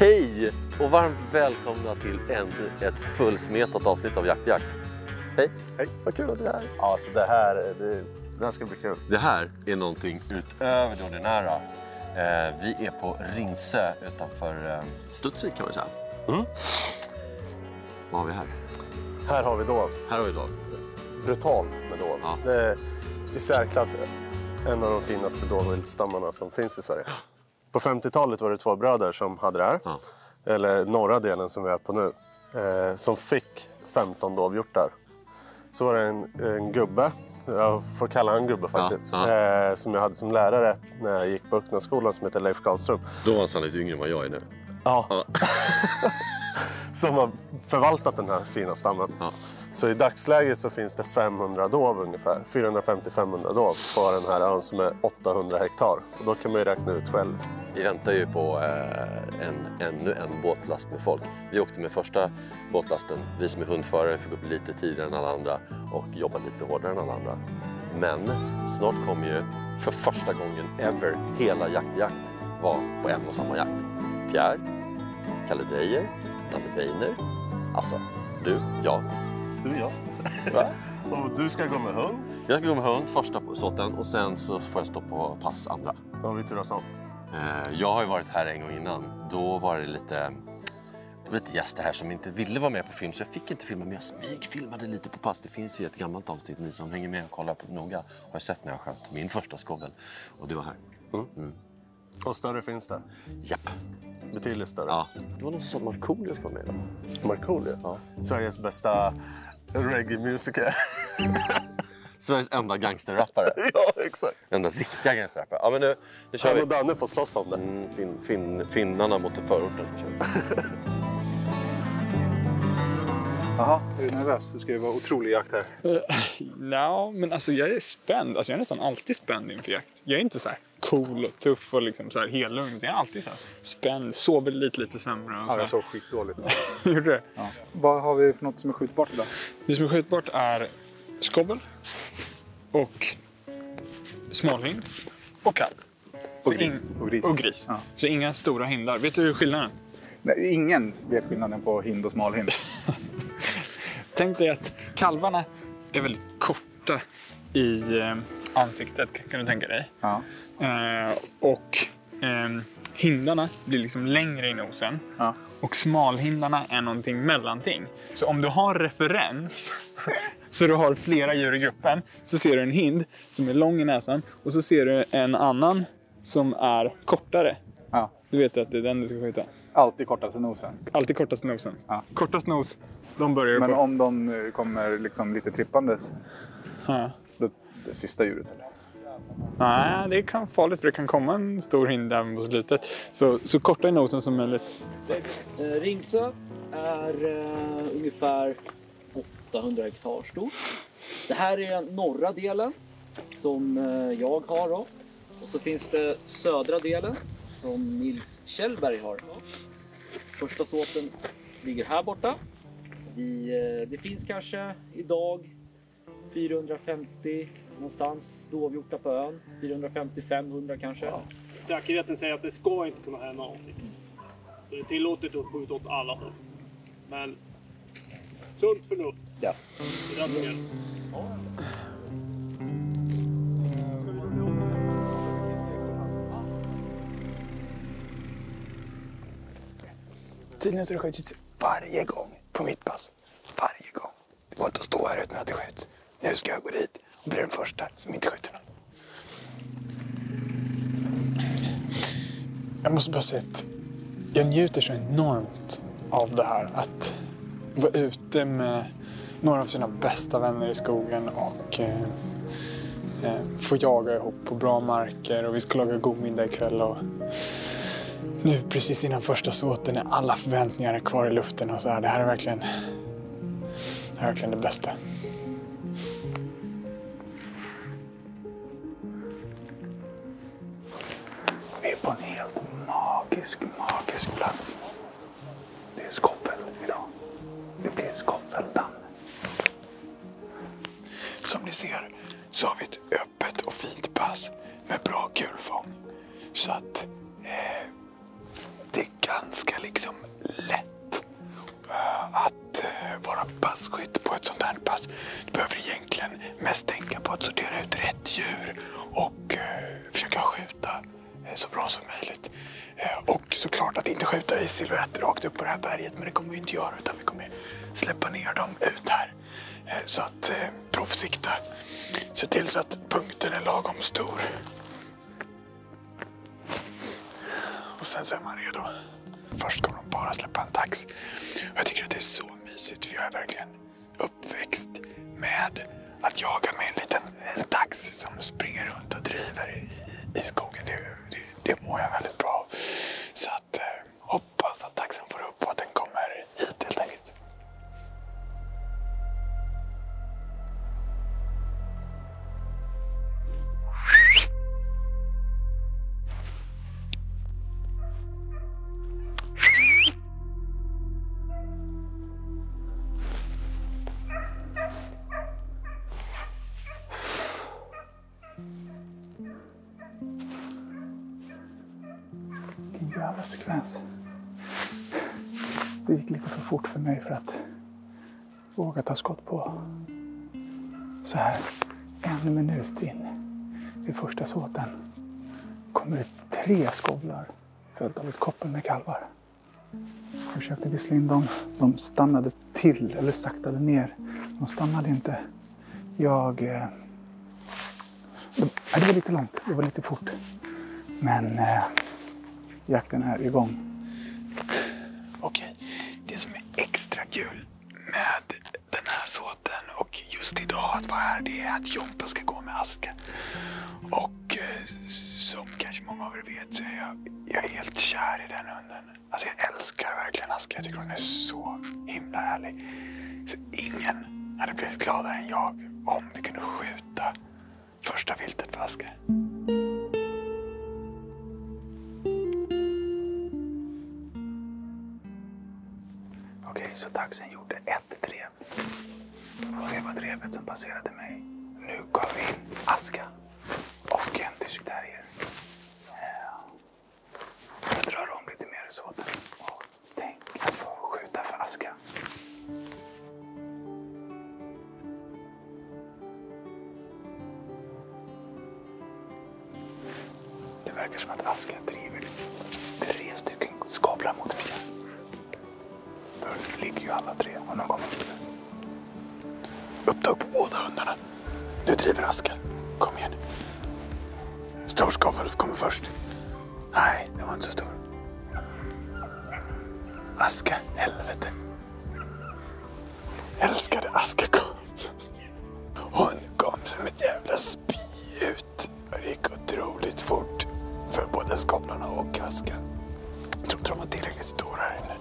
Hej och varmt välkomna till ännu ett fullsmetat avsnitt av Jakt. Hej. Hej. Vad kul att du är här. Ja, så det här ska bli kul. Det här är någonting utöver det ordinära. Vi är på Ringsö utanför Studsvik kan man säga. Mm. Vad har vi här? Här har vi dov. Här har vi dov. Brutalt med dov. Ja. Det är i särklass en av de finaste dovviltstammarna som finns i Sverige. På 50-talet var det 2 bröder som hade det här. Ja. Eller norra delen som vi är på nu. Som fick 15 dovhjortar. Så var det en gubbe. Jag får kalla han gubbe faktiskt. Ja. Som jag hade som lärare när jag gick på Öcknaskolan som heter Leif Gautström. Då var han sannolikt yngre än vad jag är nu. Ja. Som har förvaltat den här fina stammen. Ja. Så i dagsläget så finns det 500 dov ungefär. 450-500 dov på den här ön som är 800 hektar. Och då kan man ju räkna ut själv. Vi väntar ju på ännu en båtlast med folk. Vi åkte med första båtlasten. Vi som är hundförare fick upp lite tidigare än alla andra och jobbade lite hårdare än alla andra. Men snart kommer ju för första gången ever hela Jakt var på en och samma jakt. Pierre, Kalle Dreyer, Nanne Beiner, alltså du, jag. Du, ja. Va? Och du ska gå med hund? Jag ska gå med hund första på såten och sen så får jag stå på pass andra. Ja, vi turas om. Jag har ju varit här en gång innan. Då var det lite gäster här som inte ville vara med på film. Så jag fick inte filma, men jag smygfilmade lite på pass. Det finns ju ett gammalt avsnitt, ni som hänger med och kollar på noga har sett när jag sköt min första skovel. Och du var här. Mm. Och större finns det? Japp. Betydligt större? Ja. Det var någon som sa Markoolio ska vara med. Markoolio? Ja. Sveriges bästa reggae-musiker. Sveriges enda gangsterrappare. Ja, exakt. Enda riktiga gangsterrappare. Ja, men nu kör han vi. Och Danne får slåss om det. Finnarna mot förorten. Jaha, är du nervös? Det ska ju vara otrolig jakt här. Ja, men alltså jag är spänd. Alltså jag är nästan alltid spänd inför jakt. Jag är inte så här cool och tuff och liksom så här helugn. Jag är alltid så här spänd, sover lite sämre. Och så. Ja, jag sov skitdåligt. Gjorde det? Ja. Vad har vi för något som är skjutbart idag? Det som är skjutbart är skovel och smalhind och kalv. Och gris. Ja. Så inga stora hindar. Vet du skillnaden? Nej, ingen vet skillnaden på hind och smalhind. Tänk dig att kalvarna är väldigt korta i ansiktet, kan du tänka dig. Ja. Och hindarna blir liksom längre i nosen. Ja. Och smalhindarna är någonting mellanting. Så om du har referens, så du har flera djur i gruppen, så ser du en hind som är lång i näsan. Och så ser du en annan som är kortare. Ja. Du vet att det är den du ska skjuta. Alltid kortaste nosen. Alltid kortaste nosen. Ja. Kortast nos, de börjar Men på. om de kommer liksom lite trippandes, Ja. då, det sista djuret eller? Nej, det kan vara farligt för det kan komma en stor hind även på slutet. Så korta i nosen som möjligt. Ringsö är ungefär 800 hektar stor. Det här är norra delen som jag har då. Och så finns det södra delen som Nils Kjellberg har. Första såten ligger här borta. Det finns kanske idag 450 någonstans dovhjortar på ön. 450-500 kanske. Ja. Säkerheten säger att det ska inte kunna hända någonting. Så det är tillåtet att skjuta åt alla håll. Men sunt förnuft. Ja. Det är det som gäller. Tydligen så har det skjutits varje gång på mitt pass. Varje gång. Det går inte att stå här utan att det skjuts. Nu ska jag gå dit och bli den första som inte skjuter något. Jag måste bara säga att jag njuter så enormt av det här. Att vara ute med några av sina bästa vänner i skogen och få jaga ihop på bra marker. Och vi ska laga god middag ikväll. Och nu precis innan första såten är alla förväntningar kvar i luften. Och så här, det här är verkligen det bästa. Vi är på en helt magisk plats. Det är skovel idag. Det blir skoveldamm. Som ni ser så har vi ett öppet och fint pass med bra kulfång. Så att det är ganska liksom lätt att vara passkytt på ett sånt här pass. Du behöver egentligen mest tänka på att sortera ut rätt djur och försöka skjuta så bra som möjligt. Och såklart att inte skjuta i silhuett rakt upp på det här berget, men det kommer vi inte göra, utan vi kommer släppa ner dem ut här. Så att provsikta. Se till så att punkten är lagom stor. Och sen så är man redo. Först kommer de bara släppa en tax. Jag tycker att det är så mysigt, för jag är verkligen uppväxt med att jaga med en tax som springer runt och driver i skogen. Det mår jag väldigt bra av. Så att hoppas att taxen får upp och att den kommer hit helt enkelt. Jävla sekvens. Det gick lite för fort för mig för att våga ta skott på. Så här, 1 minut in i första såten kommer det 3 skovlar följt av ett koppel med kalvar. Jag försökte visserligen de stannade till eller saktade ner. De stannade inte. Det var lite långt, det var lite fort. Men jakten är igång. Okej, det som är extra kul med den här såten och just idag att vara här, det är att Jompa ska gå med Aska. Och som kanske många av er vet så är jag är helt kär i den hunden. Alltså jag älskar verkligen Aska, jag tycker hon är så himla härlig. Så ingen hade blivit gladare än jag om vi kunde skjuta första viltet för Aska. Okej, så taxen gjorde 1 drev. Och det var drevet som passerade mig. Nu går vi in Aska och en tysk terrier. Jag drar om lite mer i såten och tänk att få skjuta för Aska. Det verkar som att Aska driver 3 stycken skavlar mot mig. Då ligger ju alla 3 och någon gång vidare. Upptag på båda hundarna. Nu driver Aska. Kom igen. Storskavel kommer först. Nej, det var inte så stor. Aska, helvete. Älskade Aska kom. Hon kom som ett jävla spjut. Det gick otroligt fort för både skavlarna och Aska. Jag tror inte de var tillräckligt stora här inne.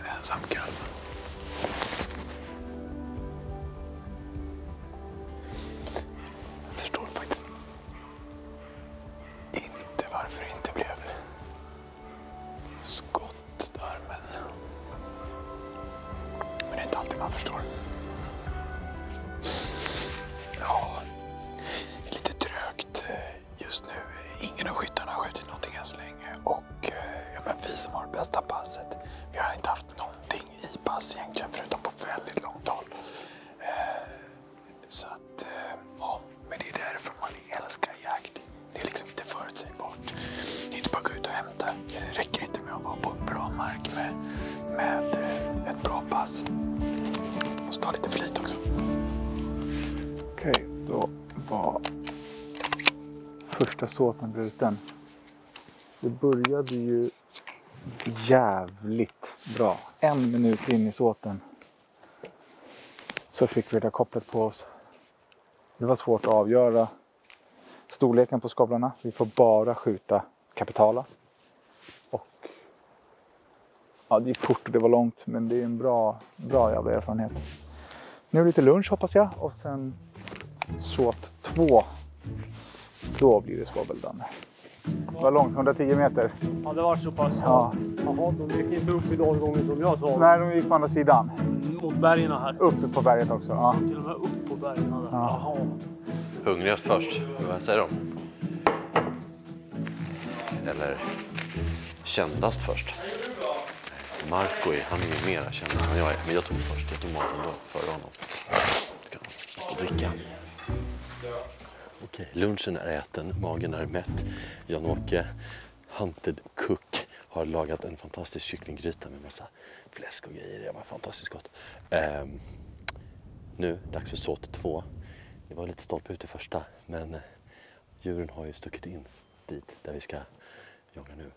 En ensam kalv. Jag förstår faktiskt inte varför det inte blev skott där, men det är inte alltid man förstår. Ja, lite trögt just nu. Ingen av skyttarna har skjutit någonting än så länge och men vi som har det bästa passet, vi har inte haft någonting i pass egentligen förutom på väldigt långt håll. Så att, ja, men det är därför man älskar jakt. Det är liksom inte förutsägbart. Det är inte bara att gå ut och hämta. Det räcker inte med att vara på en bra mark med ett bra pass. Man måste ha lite flyt också. Okej, då var första såten bruten. Det började ju jävligt bra. 1 minut in i såten så fick vi det kopplet på oss. Det var svårt att avgöra storleken på skavlarna. Vi får bara skjuta kapitala. Och ja, det gick fort och det var långt, men det är en bra jävla erfarenhet. Nu är det lite lunch hoppas jag, och sen såt 2. Då blir det skaveldamm. Det var långt, 110 meter. Ja, det var så pass. Ja. Jaha, de gick inte upp i dalgången som jag sa. Nej, de gick på andra sidan. Mot bergen här. Uppe på berget också. Ja. Till och med upp på bergen där. Ja. Jaha. Hungrigast först. Vad säger de? eller kändast först. Marco han är ju mera kändast än jag är, men jag tog först. Jag tog maten då före honom. Ska han få dricka. Okej, lunchen är äten, magen är mätt. Jan-Åke, Hunted Cook, har lagat en fantastisk kycklinggryta med massa fläsk och grejer. Det var fantastiskt gott. Nu, dags för såt 2. Det var lite stolpe ut i första, men djuren har ju stuckit in dit där vi ska jaga nu.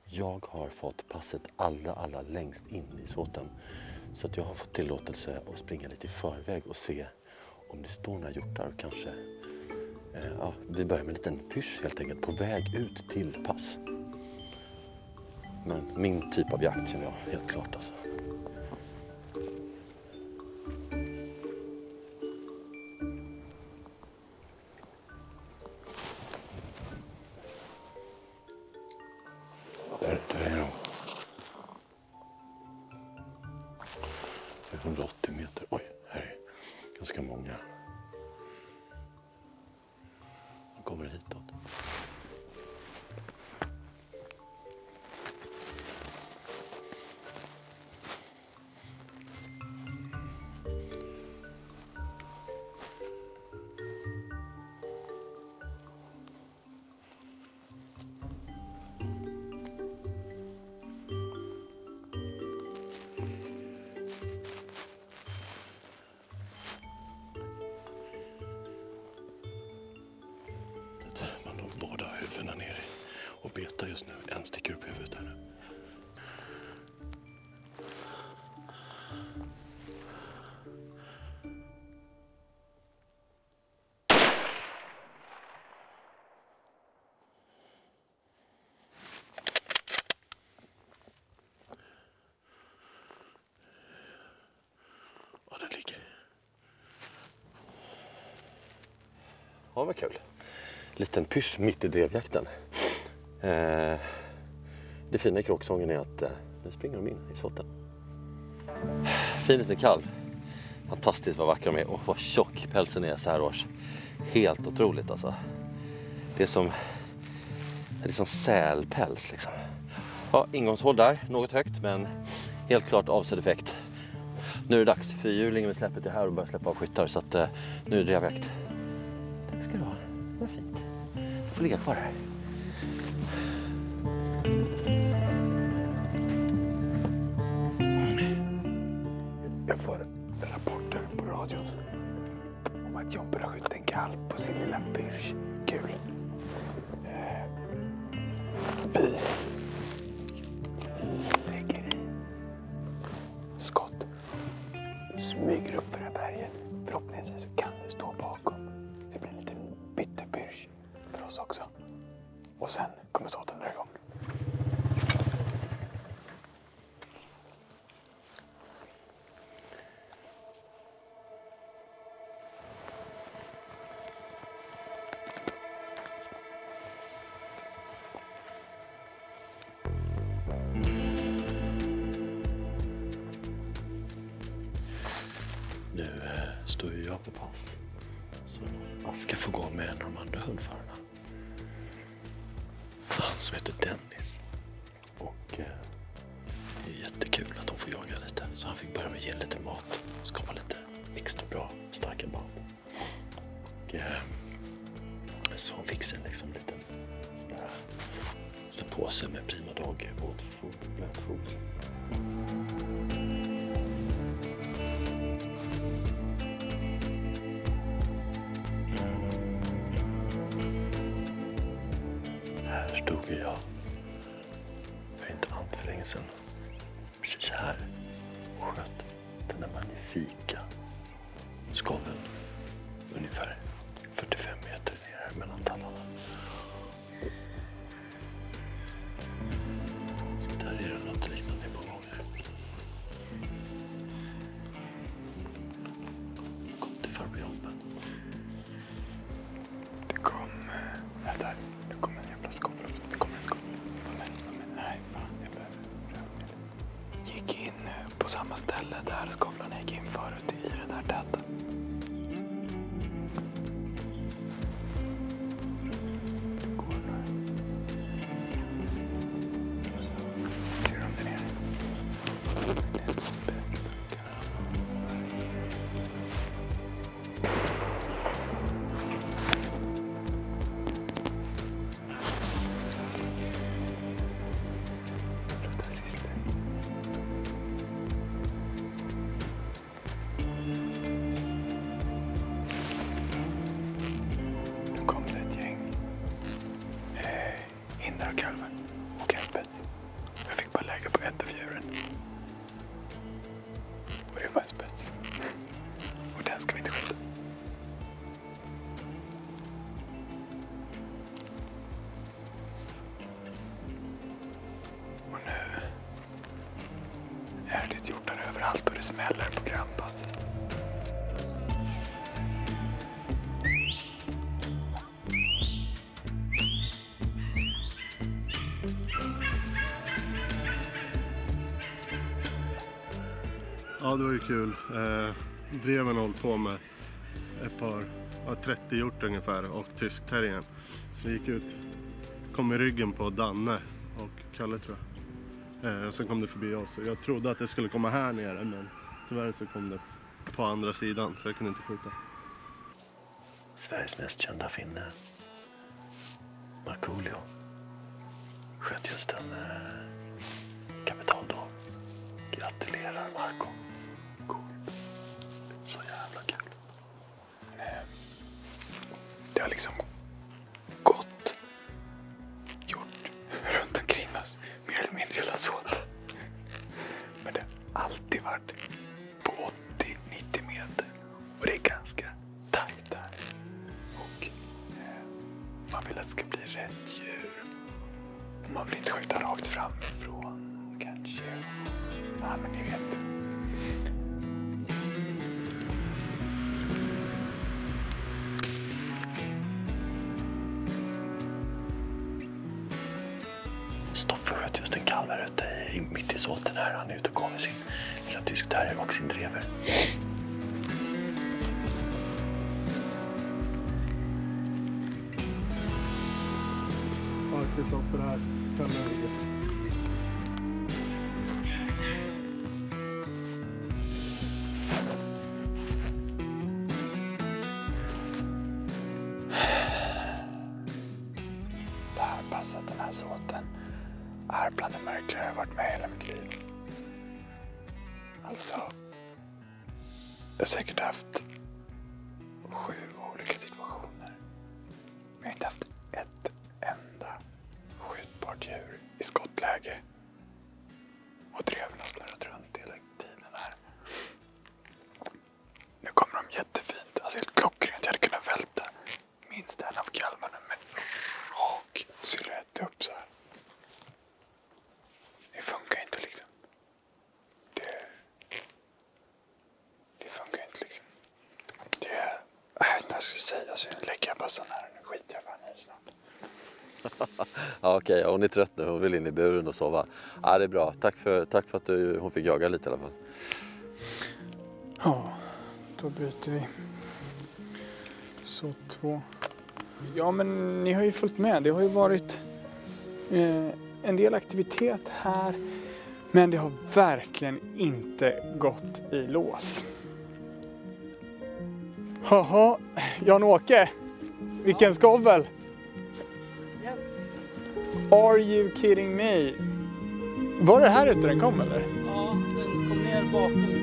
Jag har fått passet allra längst in i såten. Så att jag har fått tillåtelse att springa lite i förväg och se om det står några hjortar. Kanske, vi börjar med en liten pysch helt enkelt på väg ut till pass. Men min typ av jakt känner jag helt klart alltså. Där är de. Det är 180 meter. Oj, här är ganska många. De kommer hitåt. Man har båda huvudena nere och betar just nu. En sticker upp huvudet här nu. Ja, den ligger. Ja, vad kul. Liten pysch mitt i drevjakten. Det fina i kråksången är att nu springer de in i såten. Fin liten kalv. Fantastiskt vad vackra de är och vad tjock pälsen är så här års. Helt otroligt alltså. Det är som sälpäls liksom. Ja, ingångshåll där, något högt men helt klart avsedd effekt. Nu är det dags för julingen släppet är här och börjar släppa av skyttar så att nu är det drevjakt. Tack ska du ha, vad fint. Du får ligga kvar här. Jag får rapporter på radion om att Jomper har skjutit en kalv på sin lilla pyrsch. Kul. Vi lägger i skott. Smyger upp för det här berget. Förhoppningsvis så kan det stå bakom. Det blir en liten byttepyrsch för oss också. Och sen kommer såten dra igång. Nu står ju jag på pass. Så Aska får gå med en av de andra hundförarna. Han som heter Dennis. Och det är jättekul att de får jaga lite. Så han fick börja med att ge lite mat. Skapa lite extra bra, starka band. Och så hon fixar en liksom liten sån påse med Prima Dog och blötfoder. Här stod jag för inte allt för länge sedan. Precis här och sköt den där magnifika skollen ungefär 45 meter ner mellan tallarna. Så där är det något liknande på gång här. Kom till farbror Jompen. Det kom... Vänta, det kom en jävla skål också. Det kom en skål. Nej, fan, jag behöver röra. Gick in på samma ställe där skavlarna gick in förut i det där täta. Det går nu. kalvar och en spets. Jag fick bara lägga på ett av djuren. Och det var en spets. Och den ska vi inte skjuta. Och nu är det hjortar överallt och det smäller på grannpass. Ja, det var ju kul. Dreven hållit på med ett par, 30 hjort ungefär och tyskterriern. Så vi gick ut, kom i ryggen på Danne och Kalle tror jag. Och sen kom det förbi oss. Jag trodde att det skulle komma här nere men tyvärr så kom det på andra sidan så jag kunde inte skjuta. Sveriges mest kända finne, Markoolio, sköt just en kapitaldov. Gratulerar Marco. Cool. Så jävla kul. Det har liksom gått gjort runt omkring oss mer eller mindre hela såten. Men det har alltid varit på 80-90 meter. Och det är ganska tajt där. Och man vill att det ska bli rätt djur. Man vill inte skjuta rakt framifrån kanske. Ja, men ni vet. Stoffe sköt just en kalv här ute mitt i såten här. Han är ute och går med sin lilla tyskterrier och sin drever. Ja, Kristoffer här. Det här passet, den här såten, är bland det märkligare jag varit med hela mitt liv. Alltså, jag har säkert haft 7 olika situationer. Men jag har inte haft ett enda skjutbart djur i skottläge. Och dreven har snurrat runt hela tiden här. Nu kommer de jättefint, alltså helt klockrent. Jag hade kunnat välta minst en av kalvarna med rak silhuett upp så här. Det funkar inte liksom. Det funkar inte liksom. Jag vet inte vad jag ska säga, så jag lägger bara sån här. Nu skiter jag fan i det snart. Ja, okej. Hon är trött nu. Hon vill in i buren och sova. Ja, det är bra. Tack för att hon fick jaga lite i alla fall. Ja, då bryter vi. Så 2. Ja, men ni har ju följt med. Det har ju varit en del aktivitet här. Men det har verkligen inte gått i lås. Haha, Jan-Åke. Vilken skovel. Yes. Are you kidding me? Var det här ute den kom eller? Ja, den kom ner bakom.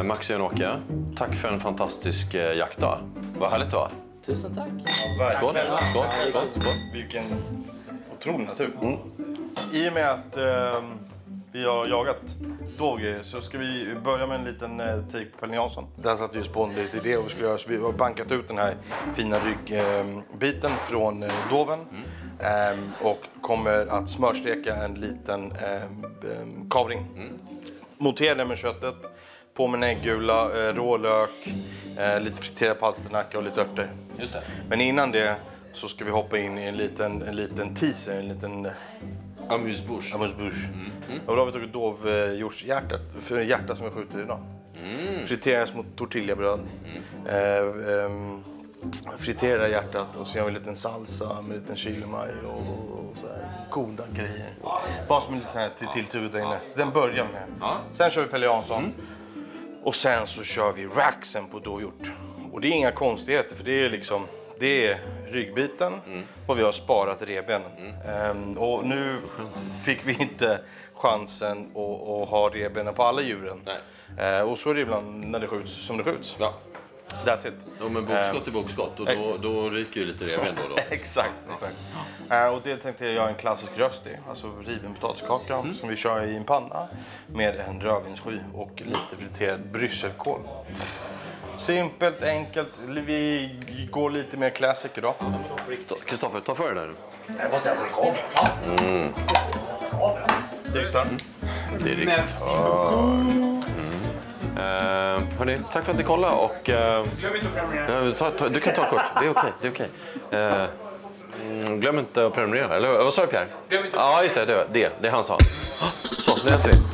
Max och Jan-Åke, tack för en fantastisk jaktdag. Vad härligt det var. Tusen tack. Skål. Skål. Vilken otrolig natur. I och med att vi har jagat dovgrejer så ska vi börja med en liten take på Pelle Jansson. Där satt vi och spånade lite idé och vi skulle göra, så vi har bankat ut den här fina ryggbiten från doven. Och kommer att smörsteka en liten kavring. Montera den med köttet. På med en äggula, rålök, lite friterad palsternacka och lite örter. Just det. Men innan det så ska vi hoppa in i en liten teaser, en liten amuse-bouche. Och då har vi tagit dovhjortshjärtat, för hjärta som vi skjuter idag. Friteras mot tortillabröd. Fritera hjärtat och så gör vi en liten salsa med en liten chilimaj och så här goda grejer. Bara som en liten sån här tilltugg där inne. Så den börjar med. Sen kör vi Pelle Jansson. Och sen så kör vi racksen på dovhjort. Och det är inga konstigheter för det är liksom det är ryggbiten och vi har sparat revbenen. Och nu fick vi inte chansen att ha revbenen på alla djuren. Och så är det ibland när det skjuts som det skjuts. Ja. That's it. Ja, men bokskott är bokskott och då ryker ju lite revben då. Exakt. Och det tänkte jag göra en klassisk röst i. Alltså riven potatiskaka som vi kör i en panna med en rödvinssky och lite friterad brysselkål. Simpelt, enkelt. Vi går lite mer classic idag. Kristoffer, ta för det där. Jag måste äta en kameran. Det är riktigt. Hörni, tack för att ni kollade och... Glöm inte att prenumerera. Du kan ta kort, det är okej. Glöm inte att prenumerera, eller vad sa du Pierre? Glöm inte Ja, just det är han sa. Så, nu äter vi.